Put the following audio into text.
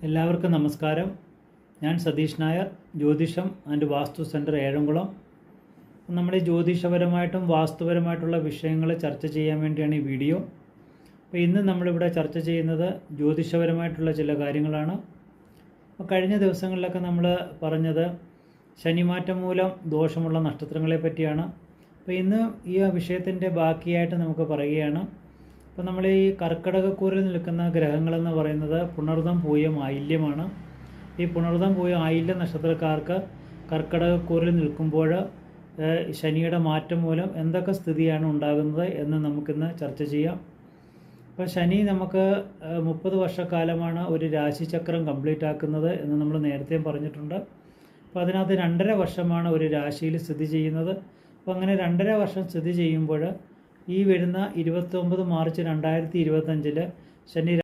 എല്ലാവർക്കും നമസ്കാരം. ഞാൻ സതീഷ് നായർ, ജ്യോതിഷം ആൻഡ് വാസ്തു സെൻറ്റർ ഏഴംകുളം. നമ്മുടെ ജ്യോതിഷപരമായിട്ടും വാസ്തുപരമായിട്ടുള്ള വിഷയങ്ങൾ ചർച്ച ചെയ്യാൻ വേണ്ടിയാണ് ഈ വീഡിയോ. അപ്പോൾ ഇന്ന് നമ്മളിവിടെ ചർച്ച ചെയ്യുന്നത് ജ്യോതിഷപരമായിട്ടുള്ള ചില കാര്യങ്ങളാണ്. അപ്പോൾ കഴിഞ്ഞ ദിവസങ്ങളിലൊക്കെ നമ്മൾ പറഞ്ഞത് ശനിമാറ്റം മൂലം ദോഷമുള്ള നക്ഷത്രങ്ങളെ പറ്റിയാണ്. അപ്പോൾ ഇന്ന് ഈ വിഷയത്തിൻ്റെ ബാക്കിയായിട്ട് നമുക്ക് പറയുകയാണ്. അപ്പോൾ നമ്മൾ ഈ കർക്കിടകക്കൂറിൽ നിൽക്കുന്ന ഗ്രഹങ്ങളെന്ന് പറയുന്നത് പുണർദം, പൂയം, ആയില്യമാണ്. ഈ പുണർദം, പൂയം, ആയില്യം നക്ഷത്രക്കാർക്ക് കർക്കിടകക്കൂറിൽ നിൽക്കുമ്പോൾ ശനിയുടെ മാറ്റം മൂലം എന്തൊക്കെ സ്ഥിതിയാണ് ഉണ്ടാകുന്നത് എന്ന് നമുക്കിന്ന് ചർച്ച ചെയ്യാം. അപ്പോൾ ശനി നമുക്ക് 30 വർഷക്കാലമാണ് ഒരു രാശിചക്രം കംപ്ലീറ്റ് ആക്കുന്നത് എന്ന് നമ്മൾ നേരത്തെ പറഞ്ഞിട്ടുണ്ട്. അപ്പോൾ അതിനകത്ത് 2.5 വർഷമാണ് ഒരു രാശിയിൽ സ്ഥിതി ചെയ്യുന്നത്. അപ്പോൾ അങ്ങനെ 2.5 വർഷം സ്ഥിതി ചെയ്യുമ്പോൾ ഈ വരുന്ന 29 മാർച്ച് 2025 ശനി